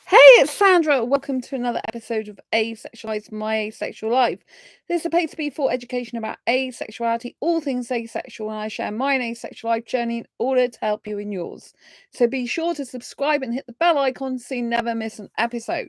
Hey, it's Sandra. Welcome to another episode of Asexualise, My Asexual Life. This is a place to be for education about asexuality, all things asexual, and I share my asexual life journey in order to help you in yours. So be sure to subscribe and hit the bell icon so you never miss an episode.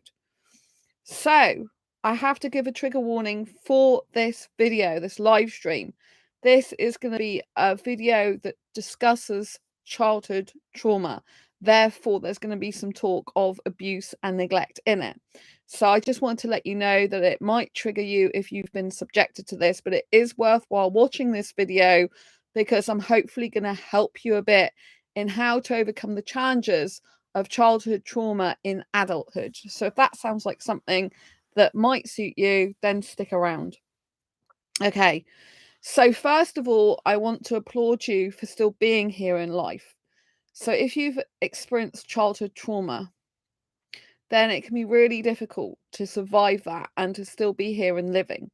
So, I have to give a trigger warning for this video, this live stream. This is going to be a video that discusses childhood trauma. Therefore, there's going to be some talk of abuse and neglect in it. So I just want to let you know that it might trigger you if you've been subjected to this, but it is worthwhile watching this video because I'm hopefully going to help you a bit in how to overcome the challenges of childhood trauma in adulthood. So if that sounds like something that might suit you, then stick around. Okay, so first of all, I want to applaud you for still being here in life. So if you've experienced childhood trauma, then it can be really difficult to survive that and to still be here and living.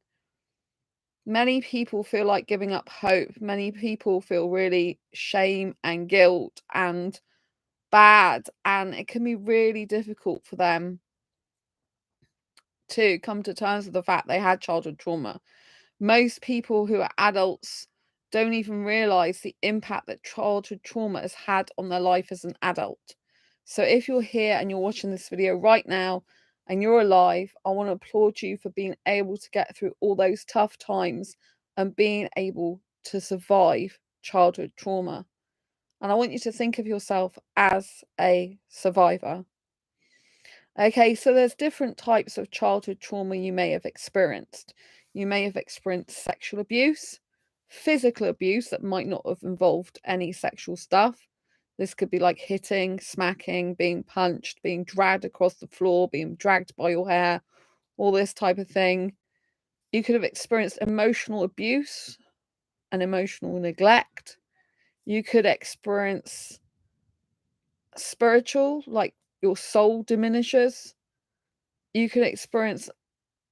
Many people feel like giving up hope. Many people feel really shame and guilt and bad, and it can be really difficult for them to come to terms with the fact they had childhood trauma. Most people who are adults don't even realize the impact that childhood trauma has had on their life as an adult. So if you're here and you're watching this video right now and you're alive, I want to applaud you for being able to get through all those tough times and being able to survive childhood trauma. And I want you to think of yourself as a survivor. Okay, so there's different types of childhood trauma you may have experienced. You may have experienced sexual abuse, physical abuse that might not have involved any sexual stuff. This could be like hitting, smacking, being punched, being dragged across the floor, being dragged by your hair, all this type of thing. You could have experienced emotional abuse and emotional neglect. You could experience spiritual, like your soul diminishes. You could experience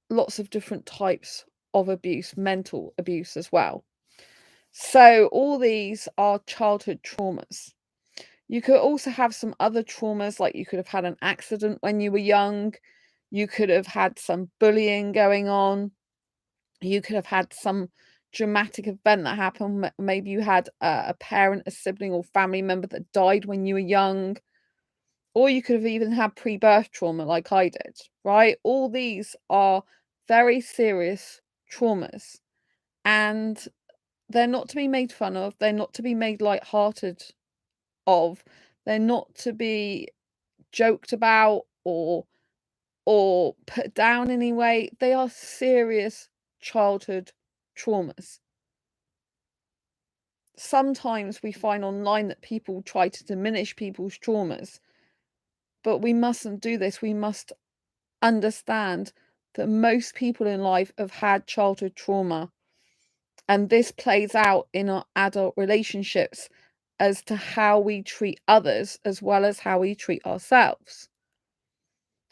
lots of different types of abuse, mental abuse as well. So all these are childhood traumas. You could also have some other traumas, like you could have had an accident when you were young. You could have had some bullying going on. You could have had some dramatic event that happened. Maybe you had a parent, a sibling, or family member that died when you were young. Or you could have even had pre-birth trauma like I did, right? All these are very serious traumas, and they're not to be made fun of. They're not to be made light-hearted of. They're not to be joked about or put down in any way. They are serious childhood traumas. Sometimes we find online that people try to diminish people's traumas, but we mustn't do this. We must understand that most people in life have had childhood trauma, and this plays out in our adult relationships as to how we treat others as well as how we treat ourselves.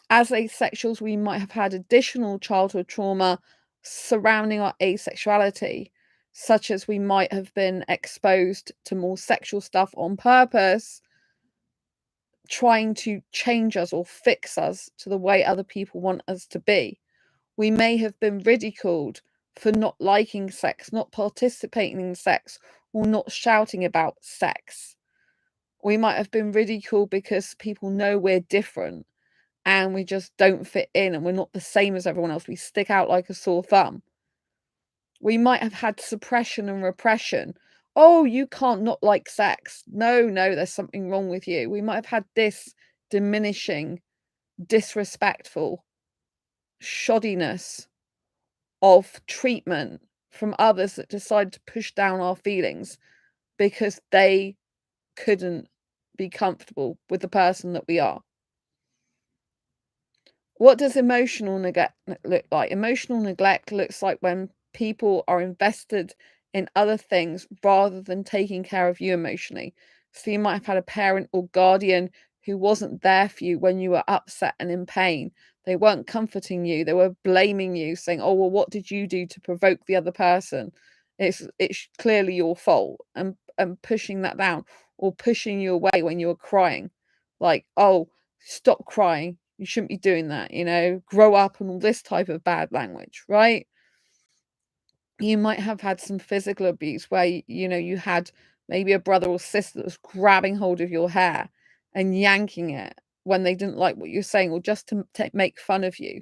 As asexuals, we might have had additional childhood trauma surrounding our asexuality, such as we might have been exposed to more sexual stuff on purpose, trying to change us or fix us to the way other people want us to be. We may have been ridiculed for not liking sex, not participating in sex, or not shouting about sex. We might have been ridiculed because people know we're different and we just don't fit in and we're not the same as everyone else. We stick out like a sore thumb. We might have had suppression and repression. Oh, you can't not like sex. No, there's something wrong with you. We might have had this diminishing, disrespectful shoddiness of treatment from others that decide to push down our feelings because they couldn't be comfortable with the person that we are. What does emotional neglect look like? Emotional neglect looks like when people are invested in other things rather than taking care of you emotionally. So you might have had a parent or guardian who wasn't there for you when you were upset and in pain. They weren't comforting you. They were blaming you, saying, "Oh, well, what did you do to provoke the other person? It's clearly your fault," and pushing that down or pushing you away when you were crying, like, "Oh, stop crying. You shouldn't be doing that, grow up and all this type of bad language, right? You might have had some physical abuse where, you had maybe a brother or sister that was grabbing hold of your hair and yanking it when they didn't like what you're saying, or just to make fun of you.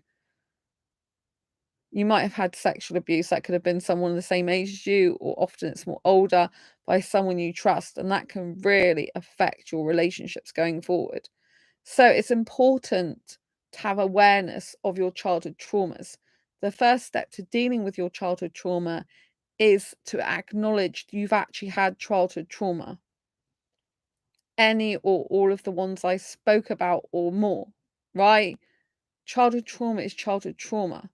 You might have had sexual abuse that could have been someone the same age as you, or often it's more older, by someone you trust, and that can really affect your relationships going forward. So it's important to have awareness of your childhood traumas. The first step to dealing with your childhood trauma is to acknowledge you've actually had childhood trauma. Any or all of the ones I spoke about or more, right? Childhood trauma is childhood trauma.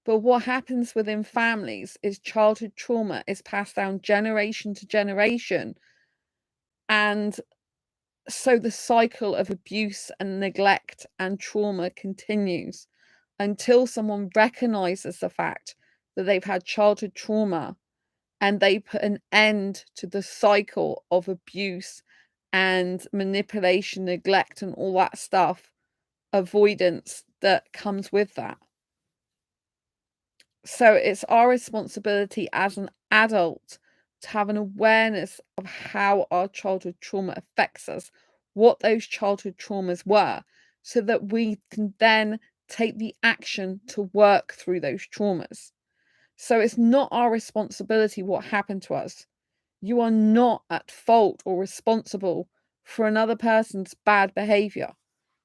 But what happens within families is childhood trauma is passed down generation to generation. And so the cycle of abuse and neglect and trauma continues until someone recognizes the fact that they've had childhood trauma, and they put an end to the cycle of abuse and manipulation, neglect, and all that stuff, avoidance that comes with that. So it's our responsibility as an adult to have an awareness of how our childhood trauma affects us, what those childhood traumas were, so that we can then take the action to work through those traumas. So it's not our responsibility what happened to us. You are not at fault or responsible for another person's bad behavior.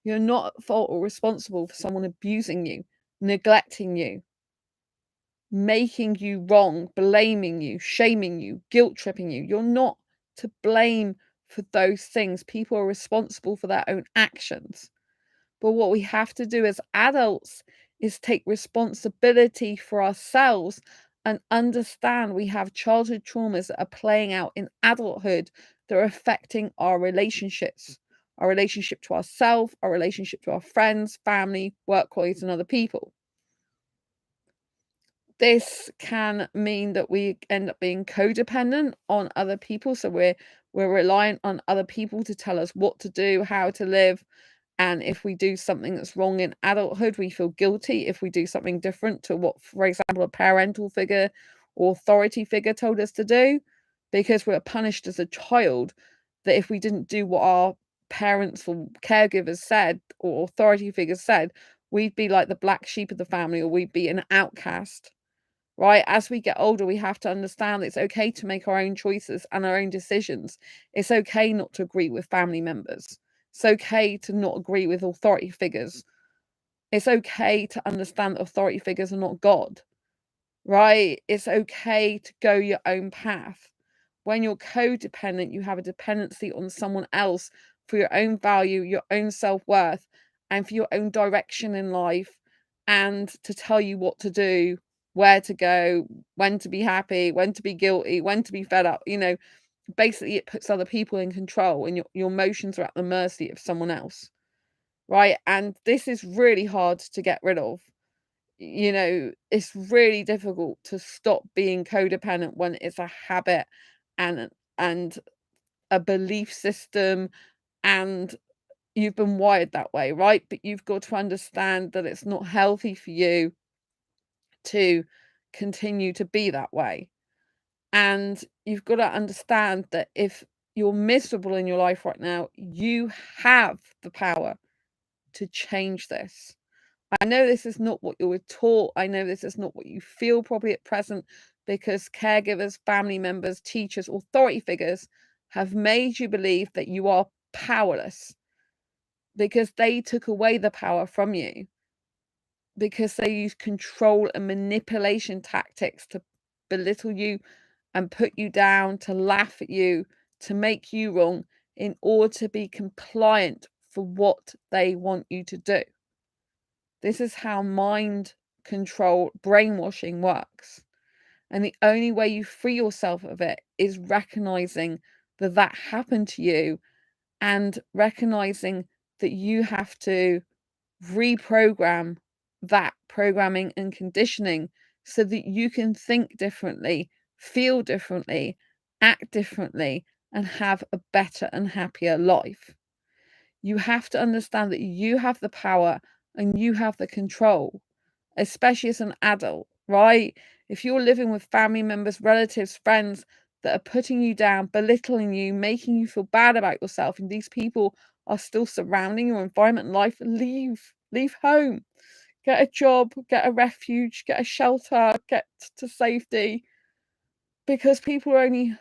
You're not at fault or responsible for someone abusing you, neglecting you, making you wrong, blaming you, shaming you, guilt tripping you. You're not to blame for those things. People are responsible for their own actions. But what we have to do as adults is take responsibility for ourselves and understand we have childhood traumas that are playing out in adulthood that are affecting our relationships, our relationship to ourselves, our relationship to our friends, family, work colleagues, and other people. This can mean that we end up being codependent on other people. So we're reliant on other people to tell us what to do, how to live. And if we do something that's wrong in adulthood, we feel guilty. If we do something different to what, for example, a parental figure or authority figure told us to do, because we're punished as a child, that if we didn't do what our parents or caregivers said or authority figures said, we'd be like the black sheep of the family, or we'd be an outcast. Right? As we get older, we have to understand that it's okay to make our own choices and our own decisions. It's okay not to agree with family members. It's okay to not agree with authority figures. It's okay to understand that authority figures are not God, right? It's okay to go your own path. When you're codependent, you have a dependency on someone else for your own value, your own self-worth, and for your own direction in life, and to tell you what to do, where to go, when to be happy, when to be guilty, when to be fed up. Basically it puts other people in control, and your emotions are at the mercy of someone else, right? And this is really hard to get rid of. It's really difficult to stop being codependent when it's a habit and and a belief system, and you've been wired that way, right? But you've got to understand that it's not healthy for you to continue to be that way. And you've got to understand that if you're miserable in your life right now, you have the power to change this. I know this is not what you were taught. I know this is not what you feel probably at present, because caregivers, family members, teachers, authority figures have made you believe that you are powerless, because they took away the power from you, because they use control and manipulation tactics to belittle you and put you down, to laugh at you, to make you wrong, in order to be compliant for what they want you to do. This is how mind control, brainwashing works. And the only way you free yourself of it is recognizing that that happened to you, and recognizing that you have to reprogram that programming and conditioning so that you can think differently, feel differently, act differently, and have a better and happier life. You have to understand that you have the power and you have the control, especially as an adult, right? If you're living with family members, relatives, friends that are putting you down, belittling you, making you feel bad about yourself, and these people are still surrounding your environment and life, leave home. Get a job, get a refuge, get a shelter, get to safety, because people are only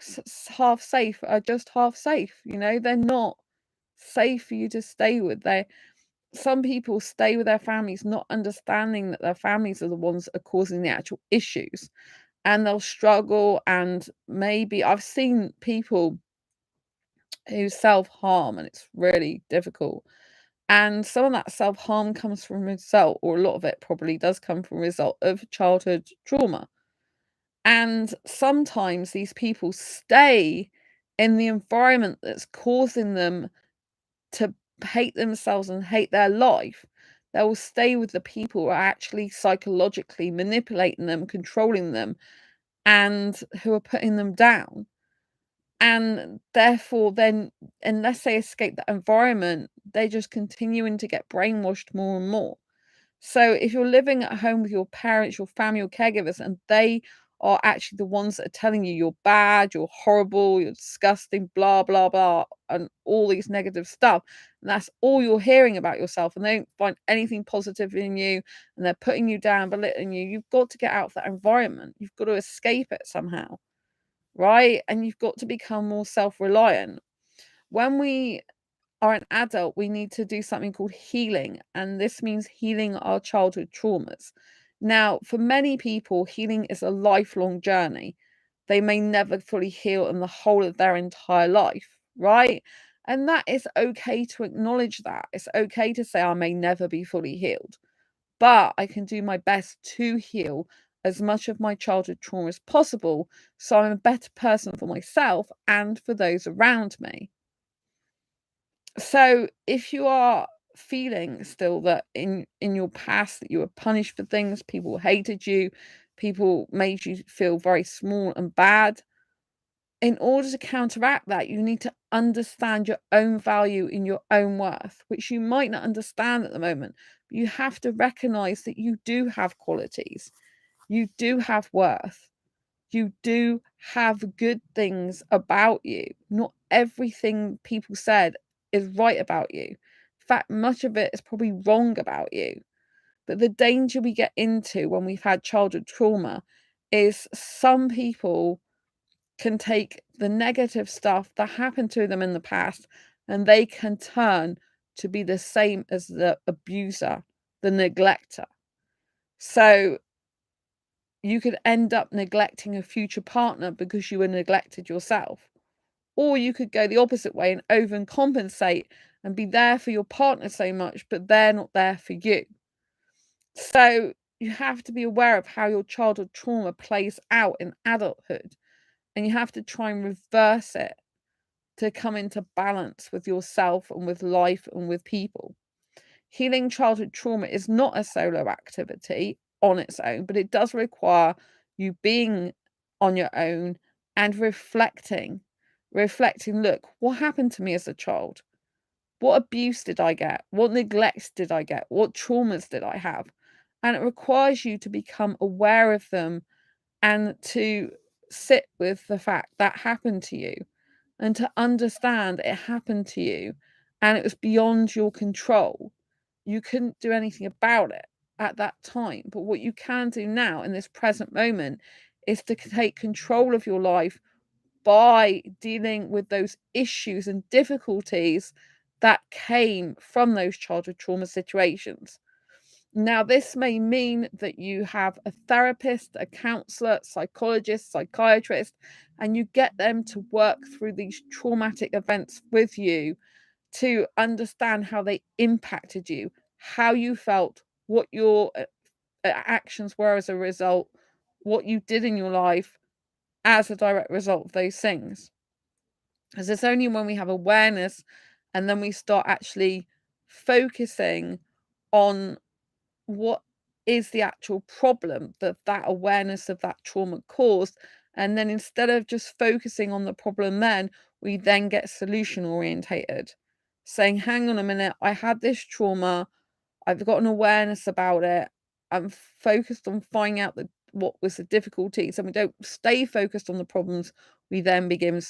half safe, are just half safe, they're not safe for you to stay with. Some people stay with their families not understanding that their families are the ones that are causing the actual issues, and they'll struggle, and maybe I've seen people who self-harm, and it's really difficult. And some of that self-harm comes from a result, or a lot of it probably does come from a result of childhood trauma. And sometimes these people stay in the environment that's causing them to hate themselves and hate their life. They will stay with the people who are actually psychologically manipulating them, controlling them, and who are putting them down. And therefore, then, unless they escape that environment, they're just continuing to get brainwashed more and more. So if you're living at home with your parents, your family, your caregivers, and they are actually the ones that are telling you you're bad, you're horrible, you're disgusting, blah, blah, blah, and all these negative stuff, and that's all you're hearing about yourself, and they don't find anything positive in you, and they're putting you down, belittling you, you've got to get out of that environment. You've got to escape it somehow, right? And you've got to become more self-reliant. When we are an adult, we need to do something called healing, and this means healing our childhood traumas. Now, for many people, healing is a lifelong journey. They may never fully heal in the whole of their entire life, right? And that is okay to acknowledge that. It's okay to say, I may never be fully healed, but I can do my best to heal as much of my childhood trauma as possible, so I'm a better person for myself and for those around me. So if you are feeling still that in your past that you were punished for things, people hated you, people made you feel very small and bad, in order to counteract that, you need to understand your own value in your own worth, which you might not understand at the moment. You have to recognize that you do have qualities, you do have worth, you do have good things about you. Not everything people said is right about you. In fact, much of it is probably wrong about you. But the danger we get into when we've had childhood trauma is some people can take the negative stuff that happened to them in the past, and they can turn to be the same as the abuser, the neglector. So you could end up neglecting a future partner because you were neglected yourself. Or you could go the opposite way and overcompensate and be there for your partner so much, but they're not there for you. So you have to be aware of how your childhood trauma plays out in adulthood, and you have to try and reverse it to come into balance with yourself and with life and with people. Healing childhood trauma is not a solo activity on its own, but it does require you being on your own and reflecting, look, what happened to me as a child? What abuse did I get? What neglects did I get? What traumas did I have? And it requires you to become aware of them and to sit with the fact that happened to you, and to understand it happened to you and it was beyond your control. You couldn't do anything about it at that time. But what you can do now in this present moment is to take control of your life by dealing with those issues and difficulties that came from those childhood trauma situations. Now, this may mean that you have a therapist, a counselor, psychologist, psychiatrist, and you get them to work through these traumatic events with you to understand how they impacted you, how you felt, what your actions were as a result, what you did in your life as a direct result of those things. Because it's only when we have awareness and then we start actually focusing on what is the actual problem that that awareness of that trauma caused, and then instead of just focusing on the problem, then we then get solution orientated. saying, hang on a minute, I had this trauma, I've got an awareness about it, I'm focused on finding out what was the difficulties, and we don't stay focused on the problems, we then begin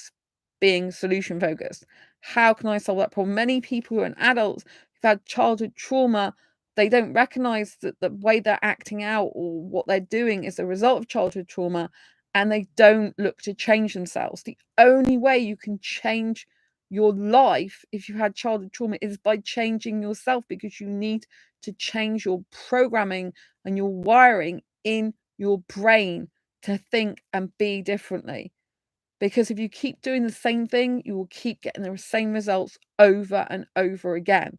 being solution focused. How can I solve that problem? Many people who are adults who've had childhood trauma, they don't recognize that the way they're acting out or what they're doing is a result of childhood trauma, and they don't look to change themselves. The only way you can change your life if you had childhood trauma is by changing yourself, because you need to change your programming and your wiring in your brain to think and be differently. Because if you keep doing the same thing, you will keep getting the same results over and over again.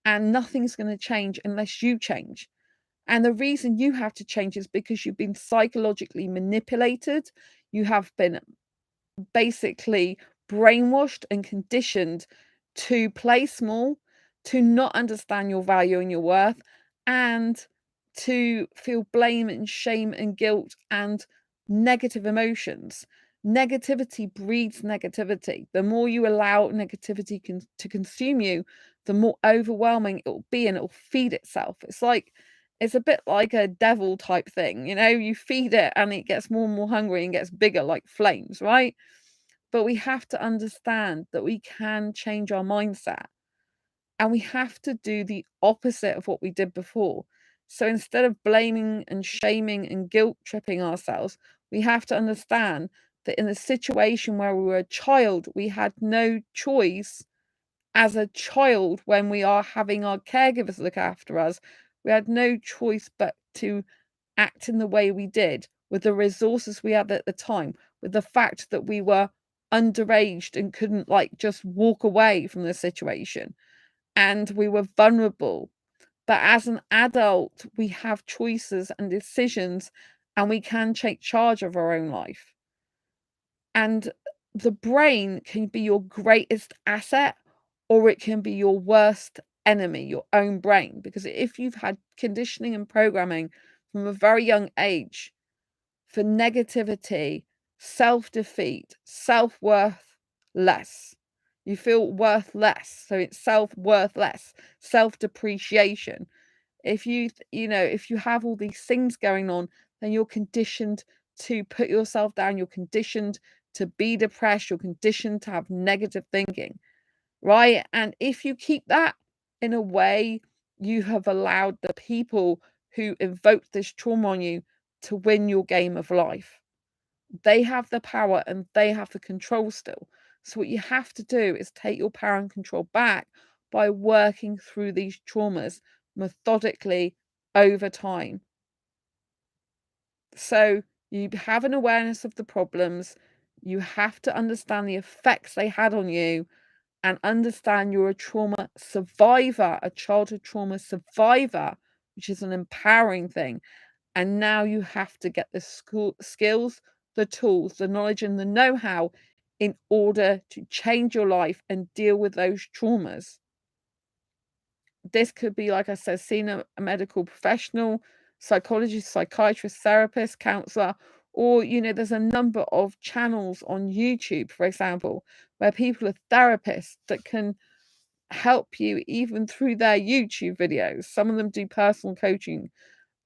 And nothing's going to change unless you change. And the reason you have to change is because you've been psychologically manipulated. You have been basically brainwashed and conditioned to play small, to not understand your value and your worth, and to feel blame and shame and guilt and negative emotions. Negativity breeds negativity. The more you allow negativity to consume you, the more overwhelming it will be, and it will feed itself. It's a bit like a devil type thing, you feed it and it gets more and more hungry and gets bigger like flames, right? But we have to understand that we can change our mindset, and we have to do the opposite of what we did before. So instead of blaming and shaming and guilt tripping ourselves, we have to understand that in the situation where we were a child, we had no choice. As a child, when we are having our caregivers look after us, we had no choice but to act in the way we did with the resources we had at the time, with the fact that we were underaged and couldn't just walk away from the situation, and we were vulnerable. But as an adult, we have choices and decisions, and we can take charge of our own life. And the brain can be your greatest asset, or it can be your worst enemy, your own brain. Because if you've had conditioning and programming from a very young age for negativity, self-defeat, self-worth less, you feel worth less. So it's self-worth less, self-depreciation. If you have all these things going on, then you're conditioned to put yourself down. You're conditioned to be depressed. You're conditioned to have negative thinking, right? And if you keep that, in a way, you have allowed the people who invoked this trauma on you to win your game of life. They have the power and they have the control still. So what you have to do is take your power and control back by working through these traumas methodically over time. So you have an awareness of the problems. You have to understand the effects they had on you, and understand you're a trauma survivor, a childhood trauma survivor, which is an empowering thing. And now you have to get the skills, the tools, the knowledge, and the know-how in order to change your life and deal with those traumas. This could be, like I said, seeing a medical professional, psychologist, psychiatrist, therapist, counselor, or, there's a number of channels on YouTube, for example, where people are therapists that can help you even through their YouTube videos. Some of them do personal coaching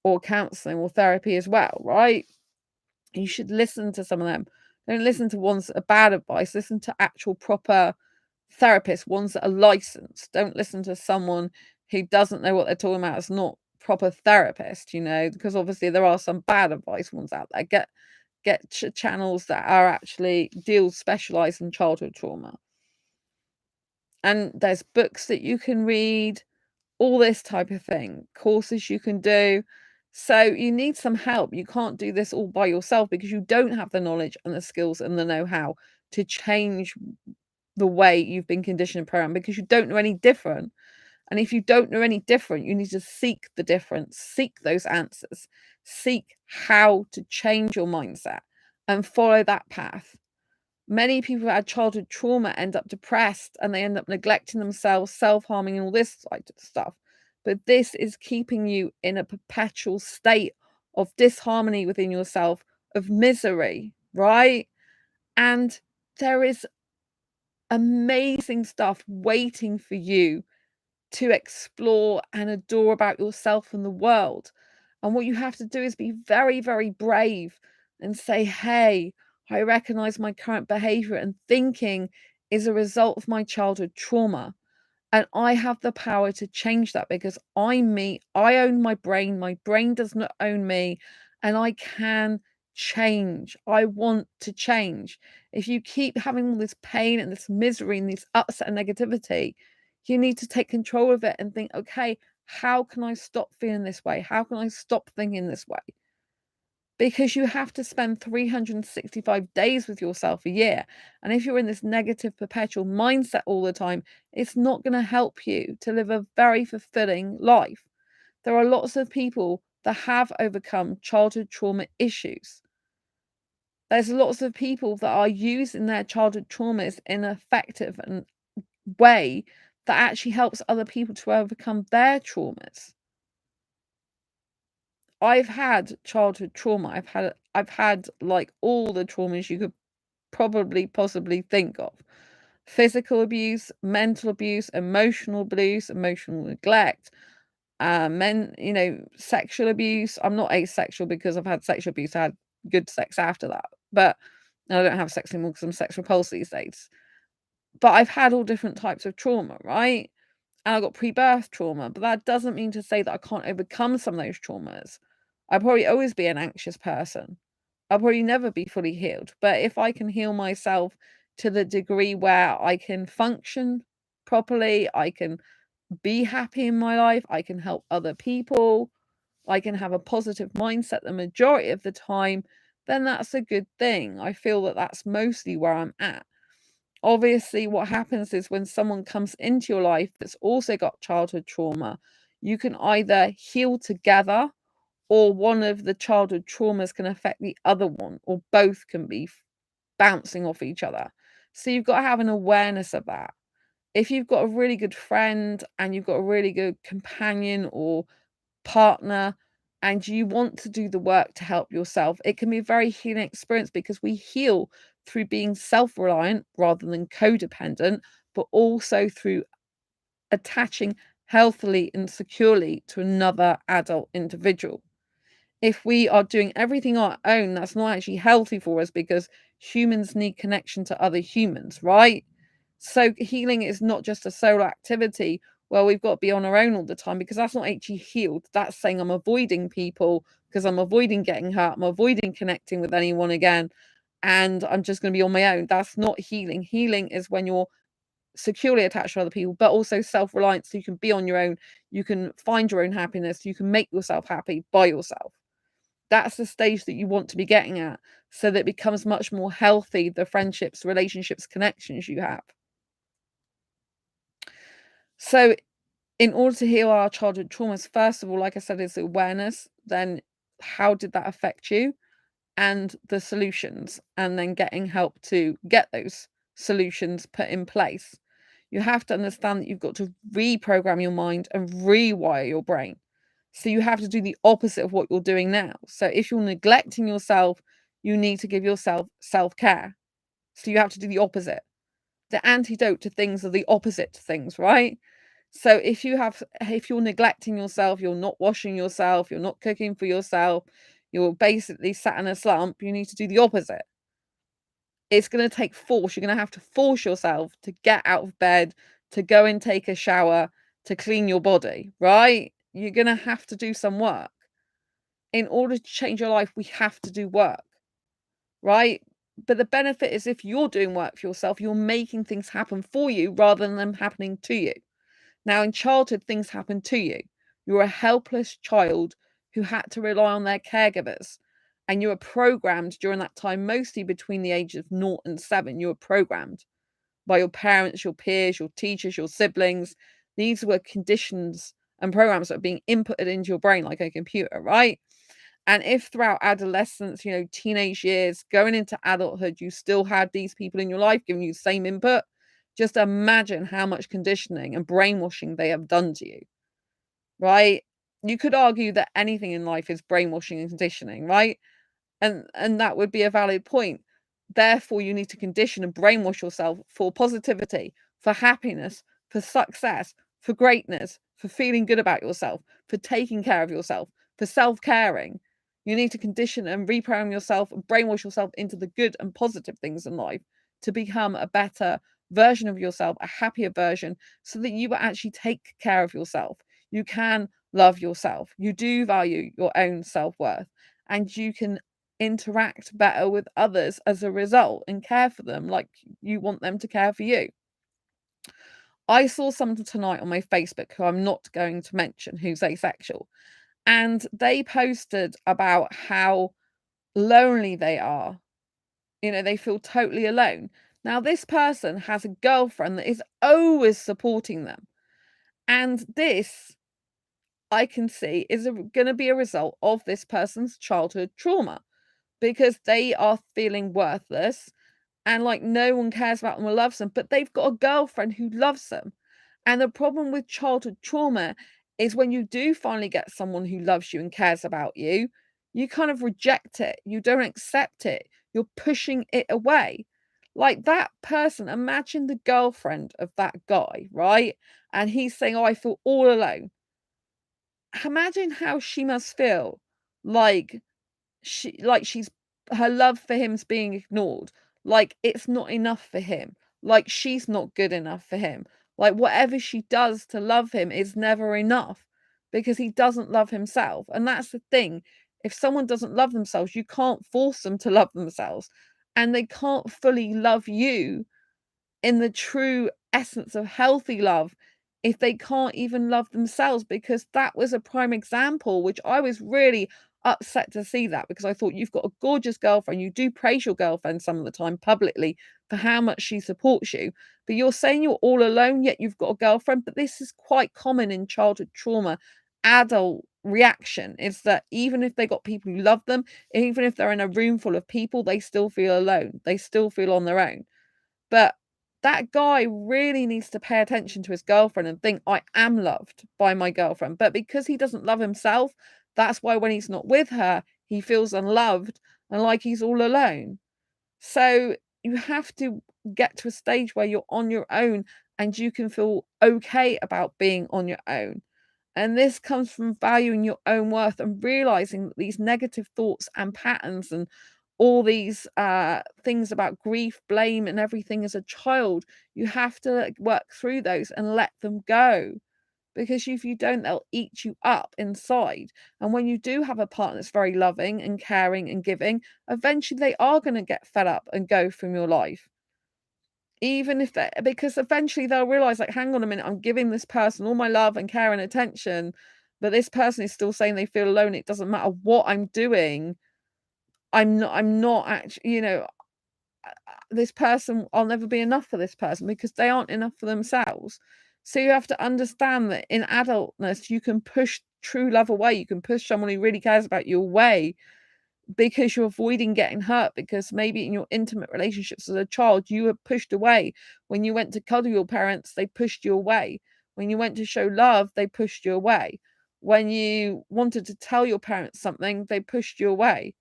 or counseling or therapy as well, right? You should listen to some of them. Don't listen to ones that are bad advice. Listen to actual proper therapists, ones that are licensed. Don't listen to someone who doesn't know what they're talking about. It's not proper therapist, because obviously there are some bad advice ones out there. Get channels that are actually specialize in childhood trauma. And there's books that you can read, all this type of thing, courses you can do. So you need some help. You can't do this all by yourself, because you don't have the knowledge and the skills and the know-how to change the way you've been conditioned and programmed, because you don't know any different. And if you don't know any different, you need to seek the difference, seek those answers, seek how to change your mindset and follow that path. Many people who had childhood trauma end up depressed, and they end up neglecting themselves, self-harming, and all this type of stuff. But this is keeping you in a perpetual state of disharmony within yourself, of misery, right? And there is amazing stuff waiting for you to explore and adore about yourself and the world. And what you have to do is be very, very brave and say, hey, I recognize my current behavior and thinking is a result of my childhood trauma. And I have the power to change that because I'm me. I own my brain. My brain does not own me. And I can change. I want to change. If you keep having all this pain and this misery and this upset and negativity, you need to take control of it and think, okay, how can I stop feeling this way? How can I stop thinking this way? Because you have to spend 365 days with yourself a year. And if you're in this negative perpetual mindset all the time, it's not going to help you to live a very fulfilling life. There are lots of people that have overcome childhood trauma issues. There's lots of people that are using their childhood traumas in an effective and way that actually helps other people to overcome their traumas. I've had childhood trauma. I've had like all the traumas you could probably possibly think of. Physical abuse, mental abuse, emotional neglect, sexual abuse. I'm not asexual because I've had sexual abuse. I had good sex after that. But I don't have sex anymore because I'm sex repulsed these days. But I've had all different types of trauma, right? And I got pre-birth trauma, but that doesn't mean to say that I can't overcome some of those traumas. I'll probably always be an anxious person. I'll probably never be fully healed. But if I can heal myself to the degree where I can function properly, I can be happy in my life, I can help other people, I can have a positive mindset the majority of the time, then that's a good thing. I feel that that's mostly where I'm at. Obviously, what happens is when someone comes into your life that's also got childhood trauma, you can either heal together or one of the childhood traumas can affect the other one, or both can be bouncing off each other. So you've got to have an awareness of that. If you've got a really good friend and you've got a really good companion or partner and you want to do the work to help yourself, it can be a very healing experience because we heal through being self-reliant rather than codependent, but also through attaching healthily and securely to another adult individual. If we are doing everything on our own, that's not actually healthy for us because humans need connection to other humans, right? So healing is not just a solo activity. Well, we've got to be on our own all the time because that's not actually healed. That's saying I'm avoiding people because I'm avoiding getting hurt. I'm avoiding connecting with anyone again. And I'm just going to be on my own. That's not healing. Healing is when you're securely attached to other people, but also self-reliant so you can be on your own. You can find your own happiness. You can make yourself happy by yourself. That's the stage that you want to be getting at so that it becomes much more healthy, the friendships, relationships, connections you have. So in order to heal our childhood traumas, first of all, like I said, is awareness. Then how did that affect you? And the solutions, and then getting help to get those solutions put in place. You have to understand that you've got to reprogram your mind and rewire your brain. So you have to do the opposite of what you're doing now. So if you're neglecting yourself, you need to give yourself self-care. So you have to do the opposite. The antidote to things are the opposite to things, right? So if you're neglecting yourself, you're not washing yourself, you're not cooking for yourself, you're basically sat in a slump, you need to do the opposite. It's going to take force. You're going to have to force yourself to get out of bed, to go and take a shower, to clean your body, right? You're going to have to do some work. In order to change your life, we have to do work, right? But the benefit is if you're doing work for yourself, you're making things happen for you rather than them happening to you. Now, in childhood, things happen to you. You're a helpless child who had to rely on their caregivers. And you were programmed during that time, mostly between the ages of 0 and 7. You were programmed by your parents, your peers, your teachers, your siblings. These were conditions and programs that are being inputted into your brain like a computer, right? And if throughout adolescence, teenage years, going into adulthood, you still had these people in your life giving you the same input, just imagine how much conditioning and brainwashing they have done to you, right? You could argue that anything in life is brainwashing and conditioning, right? And that would be a valid point. Therefore, you need to condition and brainwash yourself for positivity, for happiness, for success, for greatness, for feeling good about yourself, for taking care of yourself, for self-caring. You need to condition and reprogram yourself and brainwash yourself into the good and positive things in life to become a better version of yourself, a happier version, so that you will actually take care of yourself. You can love yourself. You do value your own self-worth, and you can interact better with others as a result and care for them like you want them to care for you. I saw someone tonight on my Facebook who I'm not going to mention, who's asexual, and they posted about how lonely they are. You know, they feel totally alone. Now, this person has a girlfriend that is always supporting them. And this, I can see, is going to be a result of this person's childhood trauma, because they are feeling worthless and like no one cares about them or loves them, but they've got a girlfriend who loves them. And the problem with childhood trauma is when you do finally get someone who loves you and cares about you, you kind of reject it. You don't accept it. You're pushing it away. Like that person, imagine the girlfriend of that guy, right? And he's saying, "Oh, I feel all alone." Imagine how she must feel, like she's her love for him's being ignored, like it's not enough for him, like she's not good enough for him, like whatever she does to love him is never enough because he doesn't love himself. And that's the thing, if someone doesn't love themselves, you can't force them to love themselves, and they can't fully love you in the true essence of healthy love if they can't even love themselves. Because that was a prime example, which I was really upset to see, that because I thought, you've got a gorgeous girlfriend, you do praise your girlfriend some of the time publicly for how much she supports you, but you're saying you're all alone yet you've got a girlfriend. But this is quite common in childhood trauma. Adult reaction is that even if they got people who love them, even if they're in a room full of people, they still feel alone, they still feel on their own. But that guy really needs to pay attention to his girlfriend and think, I am loved by my girlfriend. But because he doesn't love himself, that's why when he's not with her, he feels unloved and like he's all alone. So you have to get to a stage where you're on your own and you can feel okay about being on your own. And this comes from valuing your own worth and realizing that these negative thoughts and patterns and all these things about grief, blame, and everything as a child, you have to like, work through those and let them go. Because if you don't, they'll eat you up inside. And when you do have a partner that's very loving and caring and giving, eventually they are going to get fed up and go from your life. Even if they, because eventually they'll realize, like, hang on a minute, I'm giving this person all my love and care and attention, but this person is still saying they feel alone. It doesn't matter what I'm doing. I'm not actually, this person, I'll never be enough for this person because they aren't enough for themselves. So you have to understand that in adultness, you can push true love away. You can push someone who really cares about you away because you're avoiding getting hurt, because maybe in your intimate relationships as a child, you were pushed away. When you went to cuddle your parents, they pushed you away. When you went to show love, they pushed you away. When you wanted to tell your parents something, they pushed you away.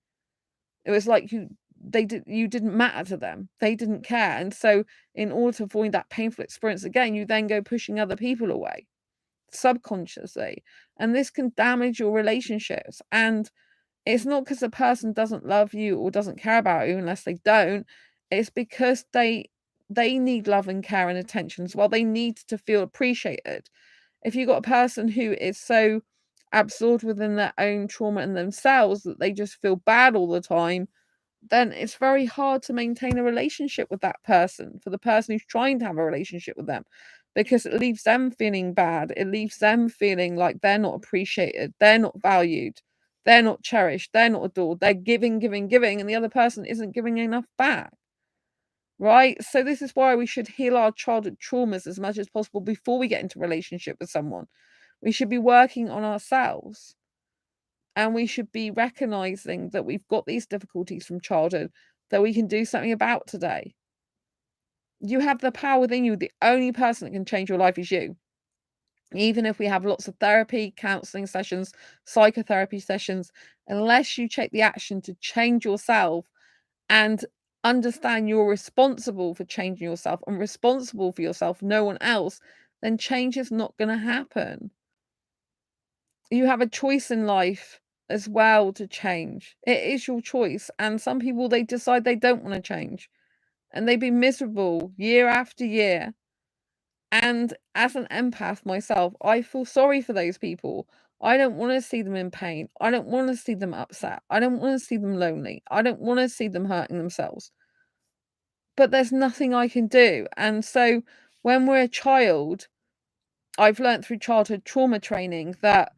It was like you didn't matter to them. They didn't care. And so in order to avoid that painful experience again, you then go pushing other people away subconsciously. And this can damage your relationships. And it's not because the person doesn't love you or doesn't care about you, unless they don't. It's because they need love and care and attention as well. They need to feel appreciated. If you've got a person who is so absorbed within their own trauma and themselves that they just feel bad all the time, then it's very hard to maintain a relationship with that person, for the person who's trying to have a relationship with them, because it leaves them feeling bad. It leaves them feeling like they're not appreciated, they're not valued, they're not cherished, they're not adored. They're giving, giving, giving, and the other person isn't giving enough back. Right? So this is why we should heal our childhood traumas as much as possible before we get into a relationship with someone. We should be working on ourselves. And we should be recognizing that we've got these difficulties from childhood that we can do something about today. You have the power within you. The only person that can change your life is you. Even if we have lots of therapy, counseling sessions, psychotherapy sessions, unless you take the action to change yourself and understand you're responsible for changing yourself and responsible for yourself, no one else, then change is not going to happen. You have a choice in life as well to change. It is your choice. And some people, they decide they don't want to change and they be miserable year after year. And as an empath myself, I feel sorry for those people. I don't want to see them in pain. I don't want to see them upset. I don't want to see them lonely. I don't want to see them hurting themselves. But there's nothing I can do. And so when we're a child, I've learnt through childhood trauma training that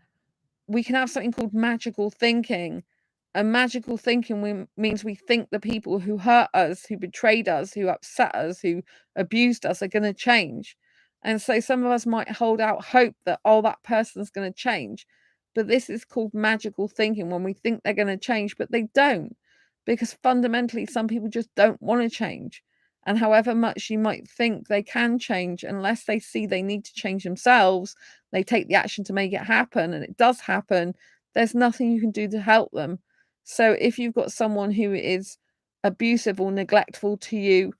we can have something called magical thinking. And magical thinking means we think the people who hurt us, who betrayed us, who upset us, who abused us are going to change. And so some of us might hold out hope that, oh, that person's going to change. But this is called magical thinking, when we think they're going to change, but they don't. Because fundamentally, some people just don't want to change. And however much you might think they can change, unless they see they need to change themselves, they take the action to make it happen, and it does happen, there's nothing you can do to help them. So if you've got someone who is abusive or neglectful to you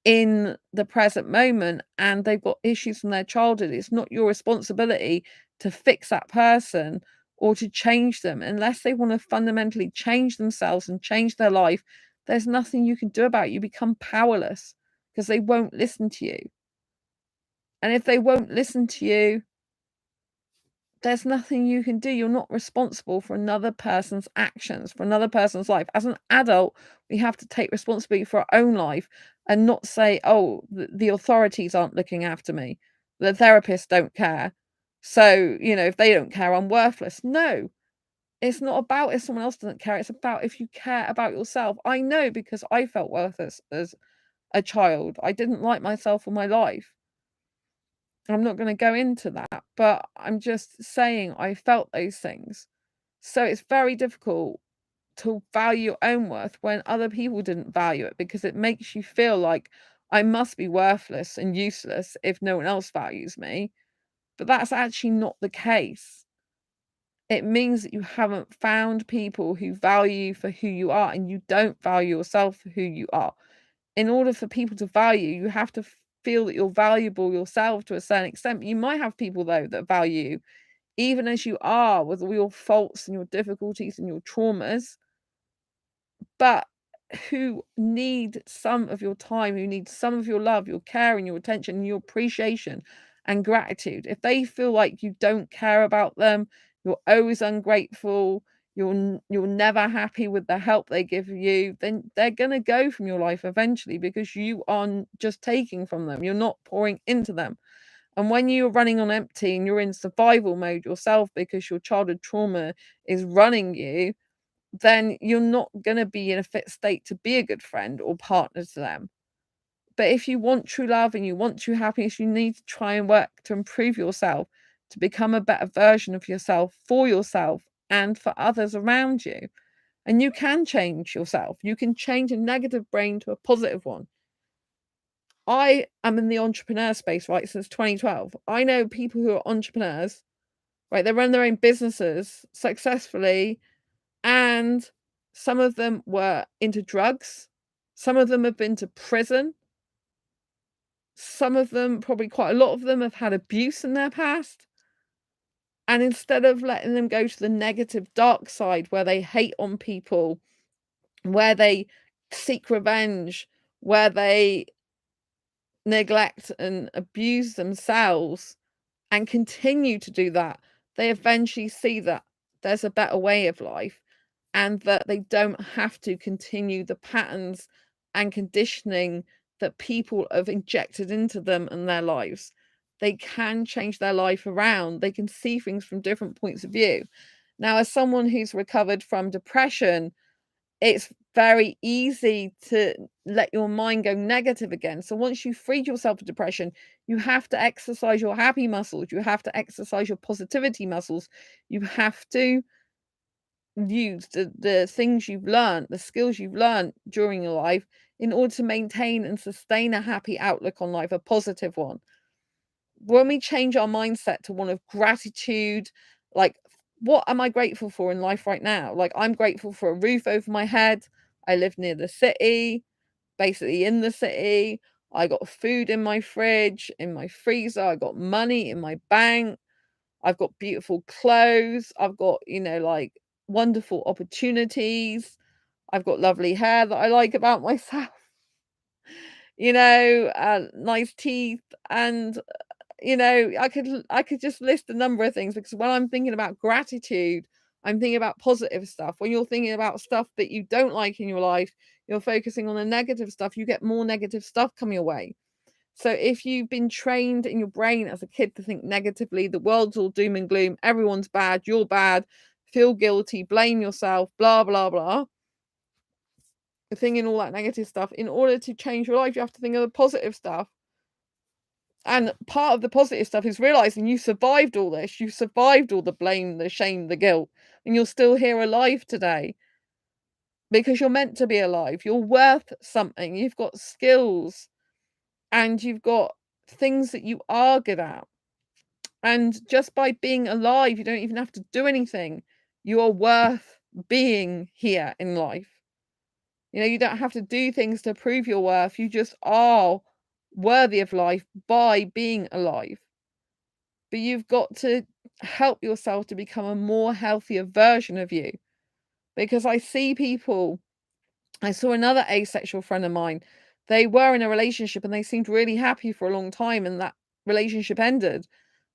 in the present moment and they've got issues from their childhood, it's not your responsibility to fix that person or to change them. Unless they want to fundamentally change themselves and change their life, there's nothing you can do about it. You become powerless because they won't listen to you. And if they won't listen to you, there's nothing you can do. You're not responsible for another person's actions, for another person's life. As an adult, we have to take responsibility for our own life and not say, oh, the authorities aren't looking after me. The therapists don't care. So, if they don't care, I'm worthless. No, it's not about if someone else doesn't care. It's about if you care about yourself. I know, because I felt worthless as a child. I didn't like myself or my life. I'm not going to go into that, but I'm just saying I felt those things. So it's very difficult to value your own worth when other people didn't value it, because it makes you feel like I must be worthless and useless if no one else values me. But that's actually not the case. It means that you haven't found people who value you for who you are, and you don't value yourself for who you are. In order for people to value you, you have to feel that you're valuable yourself to a certain extent. You might have people, though, that value you even as you are, with all your faults and your difficulties and your traumas, but who need some of your time, who need some of your love, your care and your attention and your appreciation and gratitude. If they feel like you don't care about them, you're always ungrateful, you're never happy with the help they give you, then they're going to go from your life eventually, because you are just taking from them. You're not pouring into them. And when you're running on empty and you're in survival mode yourself because your childhood trauma is running you, then you're not going to be in a fit state to be a good friend or partner to them. But if you want true love and you want true happiness, you need to try and work to improve yourself, to become a better version of yourself for yourself and for others around you. And you can change yourself. You can change a negative brain to a positive one. I am in the entrepreneur space, right, since 2012. I know people who are entrepreneurs, right? They run their own businesses successfully, and some of them were into drugs. Some of them have been to prison. Some of them, probably quite a lot of them, have had abuse in their past. And instead of letting them go to the negative dark side where they hate on people, where they seek revenge, where they neglect and abuse themselves and continue to do that, they eventually see that there's a better way of life, and that they don't have to continue the patterns and conditioning that people have injected into them and their lives. They can change their life around. They can see things from different points of view. Now, as someone who's recovered from depression, it's very easy to let your mind go negative again. So once you've freed yourself of depression, you have to exercise your happy muscles. You have to exercise your positivity muscles. You have to use the things you've learned, the skills you've learned during your life, in order to maintain and sustain a happy outlook on life, a positive one. When we change our mindset to one of gratitude, like, what am I grateful for in life right now? Like, I'm grateful for a roof over my head. I live near the city. basically in the city. I got food in my fridge, in my freezer. I got money in my bank. I've got beautiful clothes. I've got, like wonderful opportunities. I've got lovely hair that I like about myself, nice teeth. And, I could just list a number of things, because when I'm thinking about gratitude, I'm thinking about positive stuff. When you're thinking about stuff that you don't like in your life, you're focusing on the negative stuff, you get more negative stuff coming your way. So if you've been trained in your brain as a kid to think negatively, the world's all doom and gloom, everyone's bad, you're bad, feel guilty, blame yourself, blah, blah, blah, thinking all that negative stuff, in order to change your life, you have to think of the positive stuff. And part of the positive stuff is realizing you survived all this. You survived all the blame, the shame, the guilt, and you're still here alive today because you're meant to be alive. You're worth something. You've got skills and you've got things that you are good at. And just by being alive, you don't even have to do anything. You are worth being here in life. You don't have to do things to prove your worth. You just are worthy of life by being alive. But you've got to help yourself to become a more healthier version of you. Because I saw another asexual friend of mine. They were in a relationship and they seemed really happy for a long time, and that relationship ended.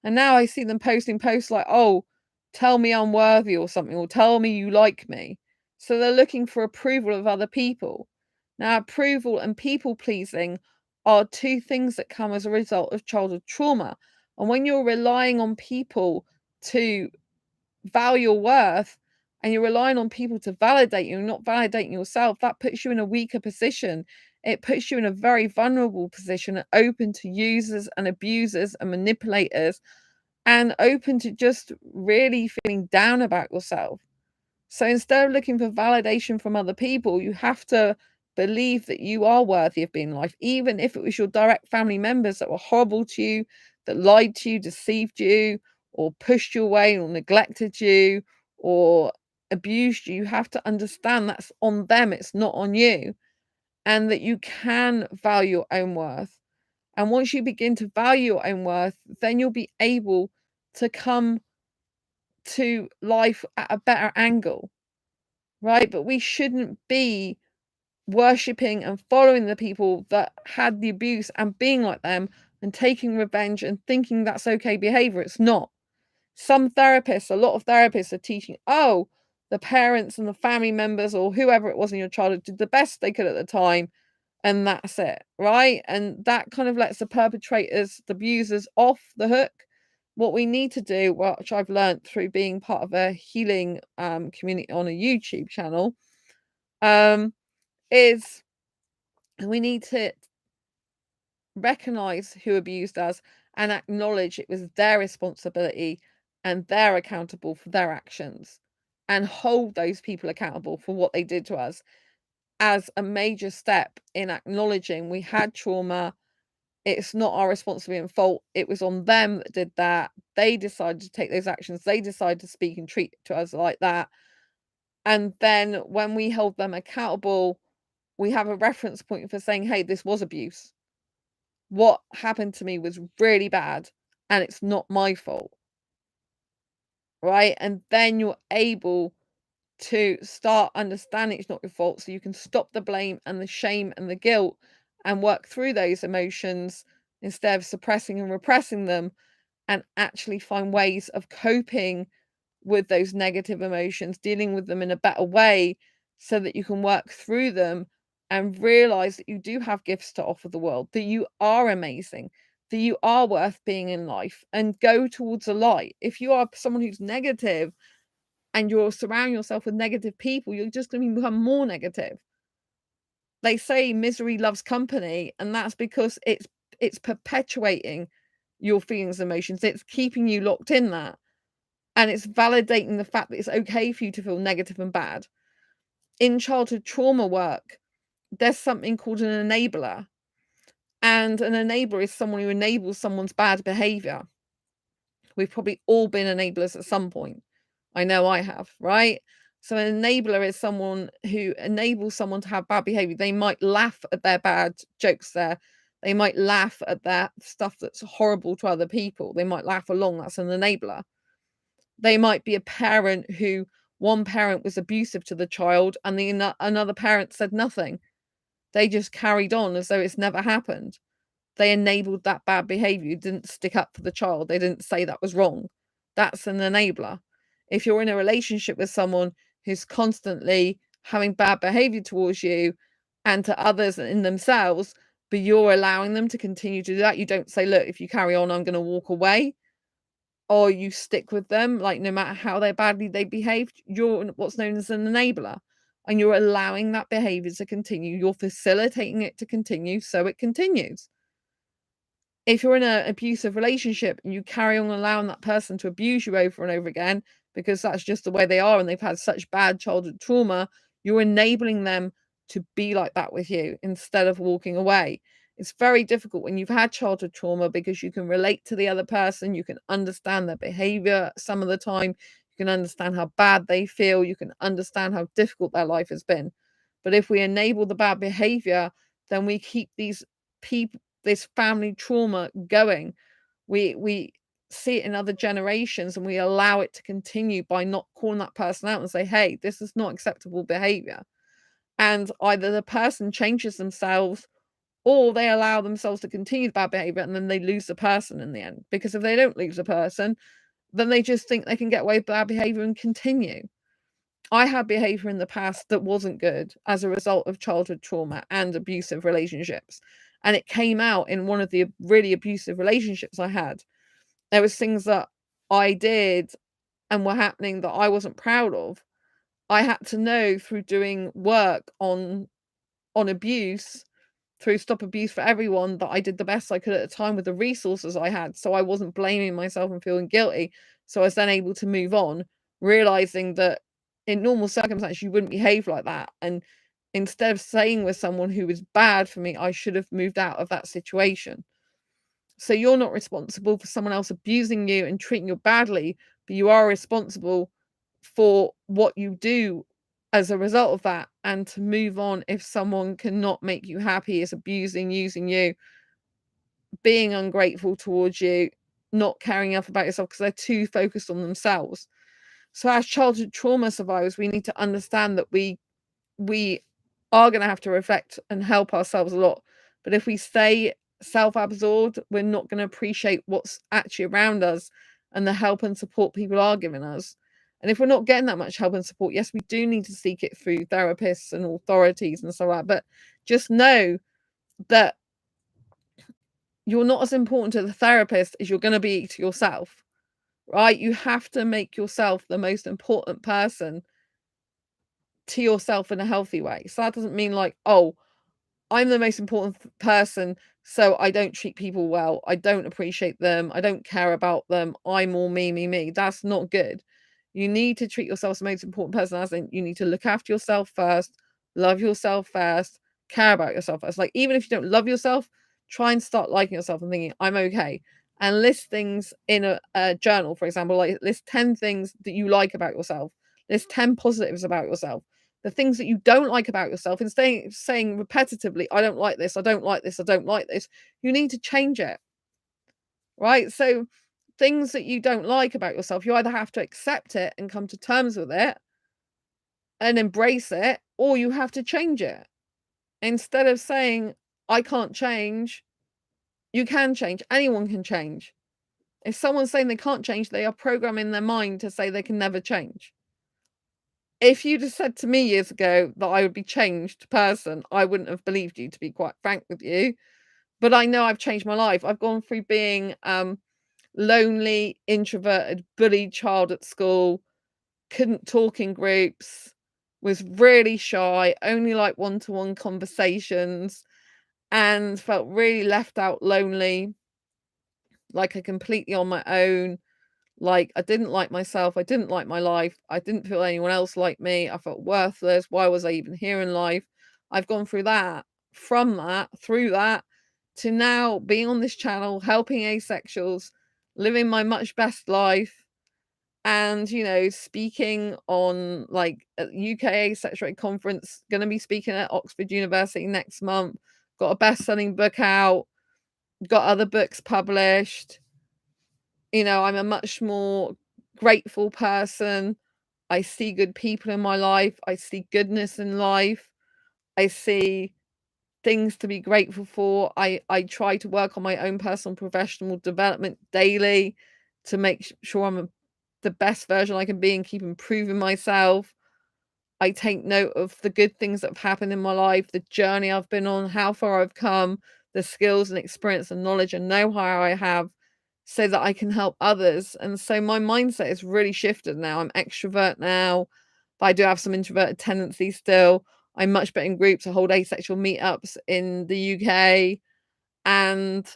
And now I see them posting posts like, oh, tell me I'm worthy or something, or tell me you like me. So they're looking for approval of other people. Now, approval and people pleasing are two things that come as a result of childhood trauma. And when you're relying on people to value your worth, and you're relying on people to validate you and not validating yourself, that puts you in a weaker position. It puts you in a very vulnerable position, open to users and abusers and manipulators, and open to just really feeling down about yourself. So instead of looking for validation from other people, you have to believe that you are worthy of being alive, even if it was your direct family members that were horrible to you, that lied to you, deceived you, or pushed you away, or neglected you, or abused you. You have to understand that's on them, it's not on you, and that you can value your own worth. And once you begin to value your own worth, then you'll be able to come to life at a better angle, right? But we shouldn't be worshipping and following the people that had the abuse and being like them and taking revenge and thinking that's okay behavior. It's not. Some therapists, a lot of therapists are teaching, oh, the parents and the family members or whoever it was in your childhood did the best they could at the time, and that's it, right? And that kind of lets the perpetrators, the abusers, off the hook. What we need to do, which I've learned through being part of a healing community on a YouTube channel, is we need to recognize who abused us and acknowledge it was their responsibility and they're accountable for their actions, and hold those people accountable for what they did to us, as a major step in acknowledging we had trauma. It's not our responsibility and fault. It was on them that did that. They decided to take those actions. They decided to speak and treat to us like that. And then when we hold them accountable, we have a reference point for saying, hey, this was abuse. What happened to me was really bad and it's not my fault. Right? And then you're able to start understanding it's not your fault, so you can stop the blame and the shame and the guilt and work through those emotions instead of suppressing and repressing them, and actually find ways of coping with those negative emotions, dealing with them in a better way so that you can work through them and realize that you do have gifts to offer the world, that you are amazing, that you are worth being in life, and go towards the light. If you are someone who's negative and you're surrounding yourself with negative people, you're just going to become more negative. They say misery loves company, and that's because it's perpetuating your feelings and emotions. It's keeping you locked in that. And it's validating the fact that it's okay for you to feel negative and bad. In childhood trauma work, there's something called an enabler. And an enabler is someone who enables someone's bad behavior. We've probably all been enablers at some point. I know I have, right? So an enabler is someone who enables someone to have bad behavior. They might laugh at their bad jokes there. They might laugh at that stuff that's horrible to other people. They might laugh along. That's an enabler. They might be a parent who one parent was abusive to the child and another parent said nothing. They just carried on as though it's never happened. They enabled that bad behavior, didn't stick up for the child. They didn't say that was wrong. That's an enabler. If you're in a relationship with someone who's constantly having bad behavior towards you and to others and in themselves, but you're allowing them to continue to do that, you don't say, look, if you carry on, I'm going to walk away, or you stick with them, like no matter how badly they behaved, you're what's known as an enabler. And you're allowing that behavior to continue. You're facilitating it to continue so it continues. If you're in an abusive relationship and you carry on allowing that person to abuse you over and over again, because that's just the way they are and they've had such bad childhood trauma, you're enabling them to be like that with you instead of walking away. It's very difficult when you've had childhood trauma because you can relate to the other person, you can understand their behavior some of the time, you can understand how bad they feel, you can understand how difficult their life has been. But if we enable the bad behavior, then we keep these people, this family trauma going. We see it in other generations and we allow it to continue by not calling that person out and say, hey, this is not acceptable behavior. And either the person changes themselves or they allow themselves to continue the bad behavior and then they lose the person in the end. Because if they don't lose the person, then they just think they can get away with bad behavior and continue. I had behavior in the past that wasn't good as a result of childhood trauma and abusive relationships. And it came out in one of the really abusive relationships I had. There was things that I did and were happening that I wasn't proud of. I had to know through doing work on abuse, through Stop Abuse for Everyone, that I did the best I could at the time with the resources I had. So I wasn't blaming myself and feeling guilty. So I was then able to move on, realizing that in normal circumstances, you wouldn't behave like that. And instead of staying with someone who was bad for me, I should have moved out of that situation. So you're not responsible for someone else abusing you and treating you badly, but you are responsible for what you do as a result of that, and to move on if someone cannot make you happy, is abusing, using you, being ungrateful towards you, not caring enough about yourself because they're too focused on themselves. So as childhood trauma survivors, we need to understand that we are going to have to reflect and help ourselves a lot. But if we stay self-absorbed, we're not going to appreciate what's actually around us and the help and support people are giving us. And if we're not getting that much help and support, yes, we do need to seek it through therapists and authorities and so on. But just know that you're not as important to the therapist as you're going to be to yourself, right? You have to make yourself the most important person to yourself in a healthy way. So that doesn't mean like, oh, I'm the most important person, so I don't treat people well. I don't appreciate them. I don't care about them. I'm all me, me, me. That's not good. You need to treat yourself as the most important person, as in you need to look after yourself first, love yourself first, care about yourself first. Like, even if you don't love yourself, try and start liking yourself and thinking, I'm okay. And list things in a journal, for example, like list 10 things that you like about yourself, list 10 positives about yourself. The things that you don't like about yourself, instead of saying repetitively, I don't like this, I don't like this, I don't like this, you need to change it, right? So things that you don't like about yourself, you either have to accept it and come to terms with it and embrace it, or you have to change it. Instead of saying, I can't change, you can change. Anyone can change. If someone's saying they can't change, they are programming their mind to say they can never change. If you'd have said to me years ago that I would be changed person, I wouldn't have believed you, to be quite frank with you. But I know I've changed my life. I've gone through being lonely, introverted, bullied child at school, couldn't talk in groups, was really shy, only like one-to-one conversations, and felt really left out, lonely, like I completely on my own. Like, I didn't like myself, I didn't like my life, I didn't feel anyone else liked me, I felt worthless, why was I even here in life? I've gone through that, from that, through that, to now being on this channel, helping asexuals, living my much best life, and, speaking on, like, a UK Asexuality conference, gonna be speaking at Oxford University next month, got a best-selling book out, got other books published. I'm a much more grateful person. I see good people in my life. I see goodness in life. I see things to be grateful for. I try to work on my own personal and professional development daily to make sure I'm the best version I can be and keep improving myself. I take note of the good things that have happened in my life, the journey I've been on, how far I've come, the skills and experience and knowledge and know-how I have so that I can help others. And so my mindset is really shifted now. I'm extrovert now, but I do have some introverted tendencies still. I'm much better in groups. I hold asexual meetups in the UK. And,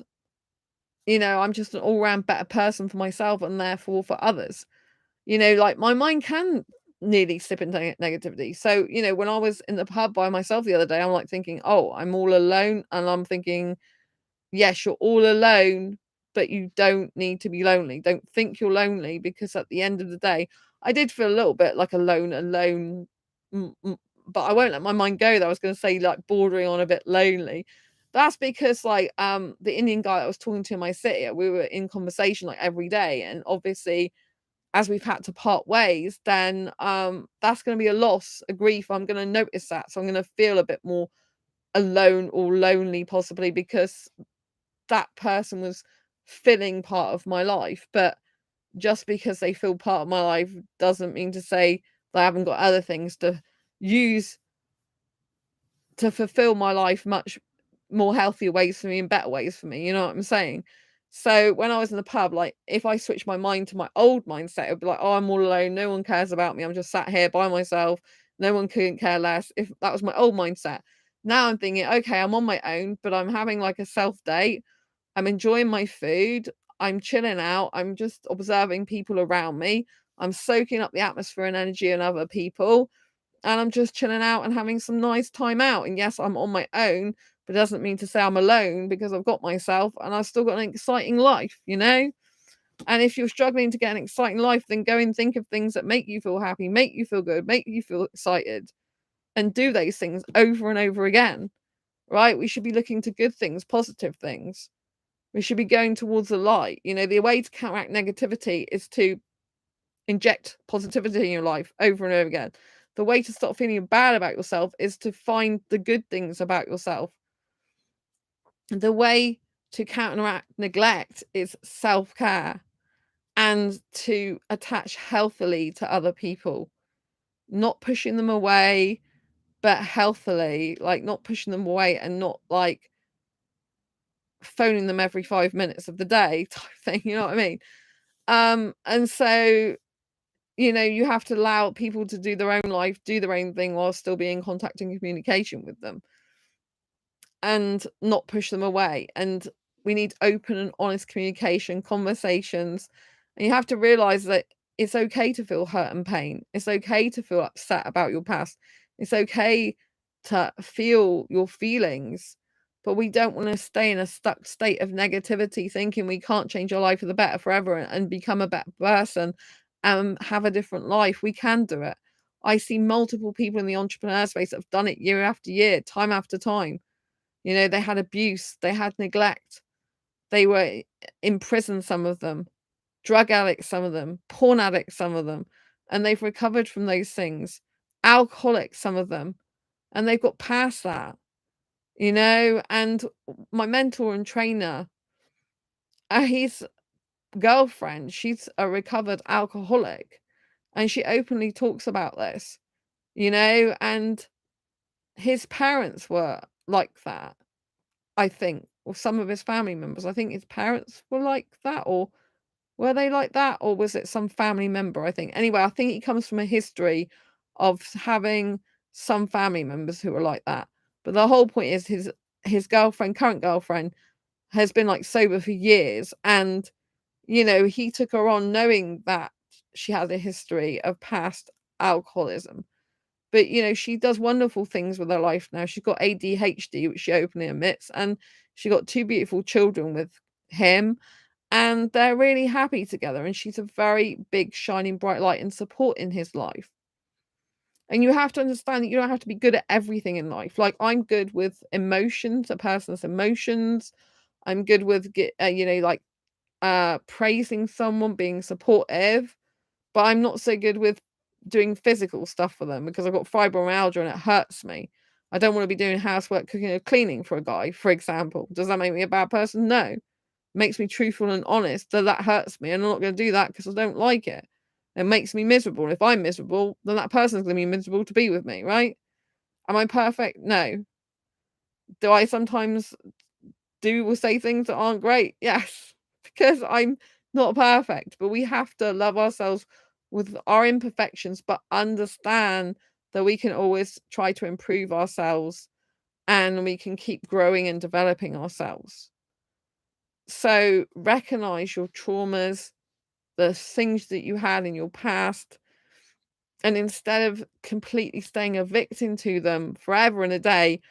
I'm just an all-round better person for myself and therefore for others. Like, my mind can nearly slip into negativity. So, when I was in the pub by myself the other day, I'm like thinking, oh, I'm all alone. And I'm thinking, yes, you're all alone, but you don't need to be lonely. Don't think you're lonely, because at the end of the day, I did feel a little bit like alone, but I won't let my mind go there. I was going to say, like, bordering on a bit lonely. That's because, like, the Indian guy that I was talking to in my city, we were in conversation like every day, and obviously, as we've had to part ways, then that's going to be a loss, a grief. I'm going to notice that, so I'm going to feel a bit more alone or lonely, possibly, because that person was filling part of my life. But just because they fill part of my life doesn't mean to say that I haven't got other things to use to fulfill my life much more healthier ways for me and better ways for me. You know what I'm saying? So when I was in the pub, like, if I switch my mind to my old mindset, it would be like, oh, I'm all alone. No one cares about me. I'm just sat here by myself. No one couldn't care less. If that was my old mindset. Now I'm thinking, okay, I'm on my own, but I'm having like a self date. I'm enjoying my food. I'm chilling out. I'm just observing people around me. I'm soaking up the atmosphere and energy and other people. And I'm just chilling out and having some nice time out. And yes, I'm on my own, but it doesn't mean to say I'm alone, because I've got myself and I've still got an exciting life. And if you're struggling to get an exciting life, then go and think of things that make you feel happy, make you feel good, make you feel excited, and do those things over and over again, right? We should be looking to good things, positive things. We should be going towards the light. The way to counteract negativity is to inject positivity in your life over and over again. The way to stop feeling bad about yourself is to find the good things about yourself. The way to counteract neglect is self-care, and to attach healthily to other people, not pushing them away, but healthily, like not pushing them away and not like phoning them every 5 minutes of the day type thing. You know what I mean? And so you have to allow people to do their own life, do their own thing, while still being in contact and communication with them, and not push them away. And we need open and honest communication, conversations. And you have to realize that it's okay to feel hurt and pain. It's okay to feel upset about your past. It's okay to feel your feelings. But we don't want to stay in a stuck state of negativity, thinking we can't change our life for the better forever and become a better person and have a different life. We can do it. I see multiple people in the entrepreneur space that have done it year after year, time after time. They had abuse, they had neglect, they were in prison, some of them, drug addicts, some of them, porn addicts, some of them, and they've recovered from those things, alcoholics, some of them, and they've got past that. And my mentor and trainer, his girlfriend, she's a recovered alcoholic, and she openly talks about this, and his parents were like that, I think, or some of his family members. I think his parents were like that, or were they like that, or was it some family member, I think. Anyway, I think he comes from a history of having some family members who are like that. But the whole point is his girlfriend, current girlfriend, has been like sober for years, and he took her on knowing that she had a history of past alcoholism. But she does wonderful things with her life now. She's got ADHD, which she openly admits, and she got two beautiful children with him. and they're really happy together, and she's a very big, shining, bright light and support in his life. And you have to understand that you don't have to be good at everything in life. Like, I'm good with emotions, a person's emotions. I'm good with like praising someone, being supportive, but I'm not so good with doing physical stuff for them because I've got fibromyalgia and it hurts me. I don't want to be doing housework, cooking, or cleaning for a guy, for example. Does that make me a bad person? No. It makes me truthful and honest that hurts me, and I'm not going to do that because I don't like it. It makes me miserable. And if I'm miserable, then that person's going to be miserable to be with me, right? Am I perfect? No. Do I sometimes do or say things that aren't great? Yes, because I'm not perfect, but we have to love ourselves with our imperfections, but understand that we can always try to improve ourselves and we can keep growing and developing ourselves. So recognize your traumas, the things that you had in your past, and instead of completely staying a victim to them forever and a day,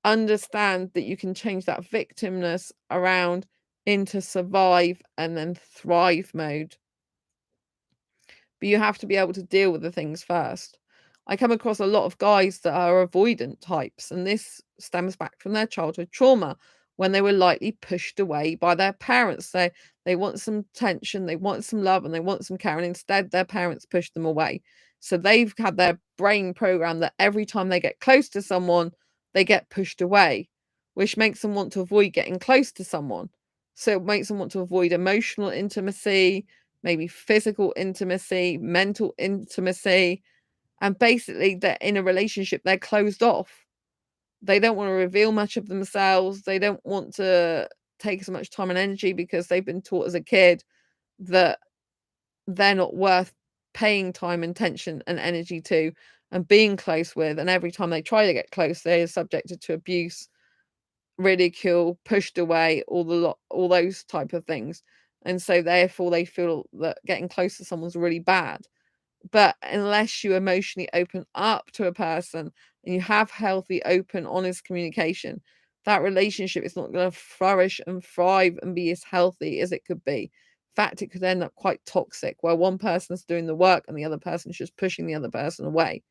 understand that you can change that victimness around into survive and then thrive mode. But you have to be able to deal with the things first. I come across a lot of guys that are avoidant types, and this stems back from their childhood trauma when they were lightly pushed away by their parents. They want some attention, they want some love, and they want some care, and instead their parents push them away. So they've had their brain programmed that every time they get close to someone, they get pushed away, which makes them want to avoid getting close to someone. So it makes them want to avoid emotional intimacy, maybe physical intimacy, mental intimacy, and basically they're in a relationship, they're closed off. They don't want to reveal much of themselves. They don't want to take as much time and energy because they've been taught as a kid that they're not worth paying time, attention, and energy to and being close with. And every time they try to get close, they are subjected to abuse, ridicule, pushed away, all those type of things. And so therefore they feel that getting close to someone's really bad. But unless you emotionally open up to a person and you have healthy, open, honest communication, that relationship is not going to flourish and thrive and be as healthy as it could be. In fact, it could end up quite toxic, where one person's doing the work and the other person's just pushing the other person away.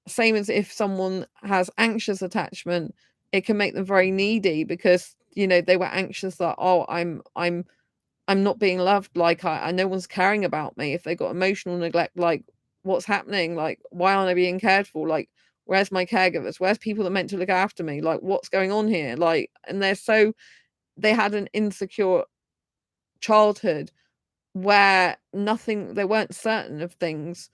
Same as if someone has anxious attachment, it can make them very needy because they were anxious that, oh, I'm not being loved, like I no one's caring about me. If they got emotional neglect, like what's happening? Like, why aren't I being cared for? Like, where's my caregivers? Where's people that meant to look after me? Like, what's going on here? Like, and they had an insecure childhood where they weren't certain of things.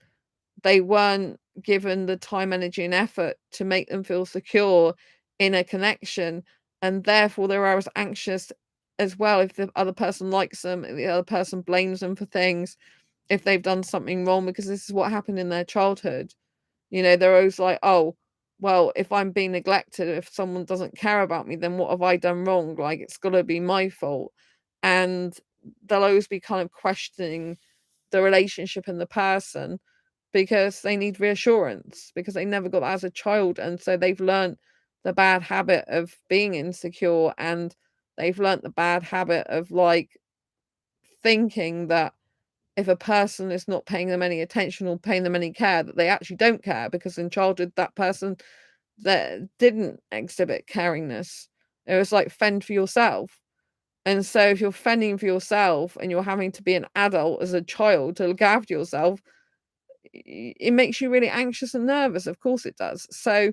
They weren't given the time, energy, and effort to make them feel secure in a connection, and therefore they're always anxious as well if the other person likes them, if the other person blames them for things, if they've done something wrong, because this is what happened in their childhood. They're always like, oh, well, if I'm being neglected, if someone doesn't care about me, then what have I done wrong? Like, it's got to be my fault. And they'll always be kind of questioning the relationship and the person because they need reassurance, because they never got that as a child. And so they've learned the bad habit of being insecure, and they've learned the bad habit of like thinking that if a person is not paying them any attention or paying them any care, that they actually don't care, because in childhood that person that didn't exhibit caringness. It was like fend for yourself. And so if you're fending for yourself and you're having to be an adult as a child to look after yourself, it makes you really anxious and nervous. Of course it does. So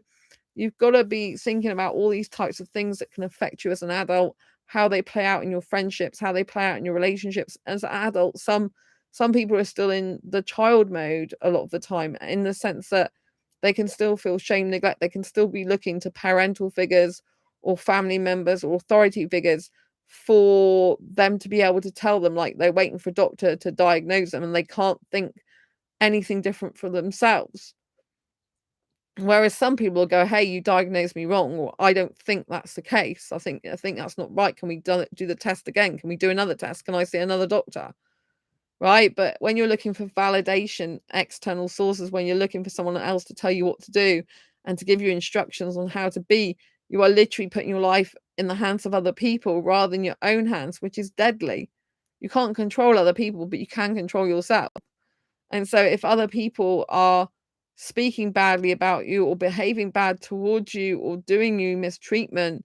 you've got to be thinking about all these types of things that can affect you as an adult, how they play out in your friendships, how they play out in your relationships. As an adult, some people are still in the child mode a lot of the time, in the sense that they can still feel shame, neglect. They can still be looking to parental figures or family members or authority figures for them to be able to tell them, like they're waiting for a doctor to diagnose them, and they can't think anything different for themselves. Whereas some people will go, hey, you diagnosed me wrong, or I don't think that's the case. I think that's not right. Can we do the test again? Can we do another test? Can I see another doctor? Right? But when you're looking for validation, external sources, when you're looking for someone else to tell you what to do and to give you instructions on how to be, you are literally putting your life in the hands of other people rather than your own hands, which is deadly. You can't control other people, but you can control yourself. And so if other people are speaking badly about you or behaving bad towards you or doing you mistreatment,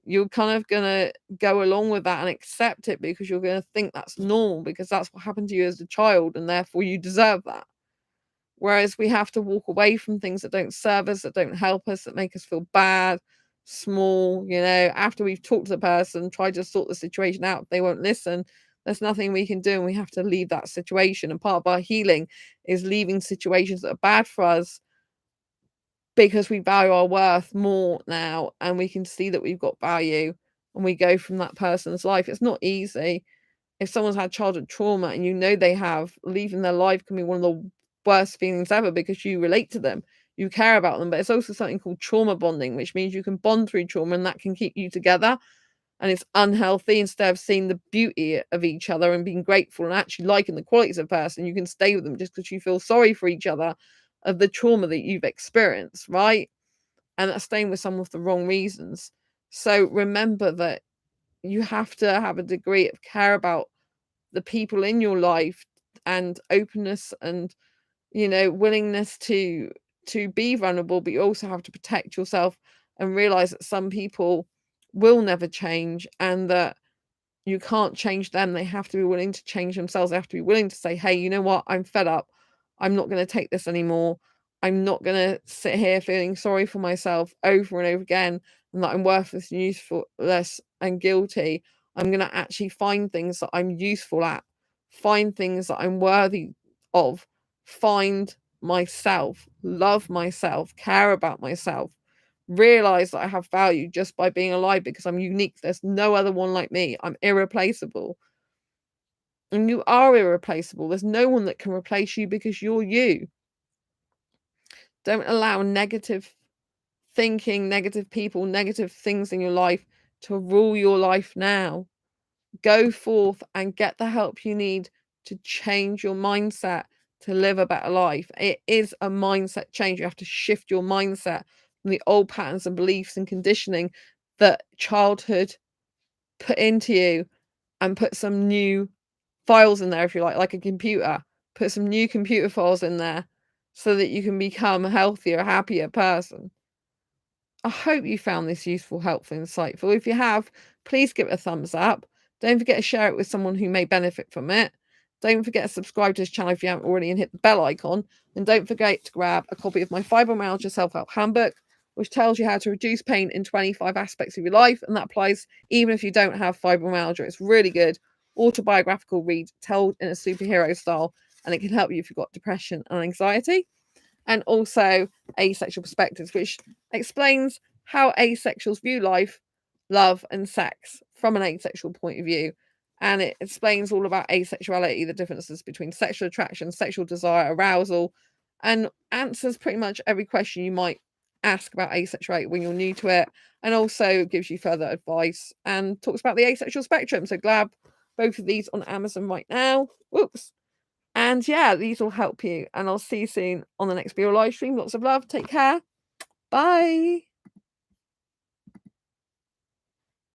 you're kind of gonna go along with that and accept it because you're gonna think that's normal because that's what happened to you as a child and therefore you deserve that. Whereas we have to walk away from things that don't serve us, that don't help us, that make us feel bad, small, after we've talked to the person, tried to sort the situation out, if they won't listen, there's nothing we can do and we have to leave that situation. And part of our healing is leaving situations that are bad for us because we value our worth more now and we can see that we've got value and we go from that person's life. It's not easy. If someone's had childhood trauma and they have, leaving their life can be one of the worst feelings ever because you relate to them, you care about them. But it's also something called trauma bonding, which means you can bond through trauma and that can keep you together. And it's unhealthy. Instead of seeing the beauty of each other and being grateful and actually liking the qualities of a person, you can stay with them just because you feel sorry for each other of the trauma that you've experienced, right? And that's staying with someone for the wrong reasons. So remember that you have to have a degree of care about the people in your life and openness and willingness to be vulnerable, but you also have to protect yourself and realize that some people will never change and that you can't change them. They have to be willing to change themselves. They have to be willing to say, hey, you know what, I'm fed up, I'm not going to take this anymore. I'm not going to sit here feeling sorry for myself over and over again and that I'm worthless and useless and guilty. I'm going to actually find things that I'm useful at, find things that I'm worthy of, find myself, love myself, care about myself, realize that I have value just by being alive because I'm unique. There's no other one like me. I'm irreplaceable. And you are irreplaceable. There's no one that can replace you because you're you. Don't allow negative thinking, negative people, negative things in your life to rule your life now. Go forth and get the help you need to change your mindset to live a better life. It is a mindset change. You have to shift your mindset from the old patterns and beliefs and conditioning that childhood put into you and put some new files in there, if you like a computer. Put some new computer files in there so that you can become a healthier, happier person. I hope you found this useful, helpful, insightful. If you have, please give it a thumbs up. Don't forget to share it with someone who may benefit from it. Don't forget to subscribe to this channel if you haven't already and hit the bell icon. And don't forget to grab a copy of my Fibromyalgia Self-Help Handbook, which tells you how to reduce pain in 25 aspects of your life. And that applies even if you don't have fibromyalgia. It's really good. Autobiographical read, told in a superhero style. And it can help you if you've got depression and anxiety. And also Asexual Perspectives, which explains how asexuals view life, love, and sex from an asexual point of view. And it explains all about asexuality, the differences between sexual attraction, sexual desire, arousal, and answers pretty much every question you might ask about asexuality when you're new to it. And also gives you further advice and talks about the asexual spectrum. So grab both of these on Amazon right now. Whoops. And yeah, these will help you. And I'll see you soon on the next video live stream. Lots of love. Take care. Bye.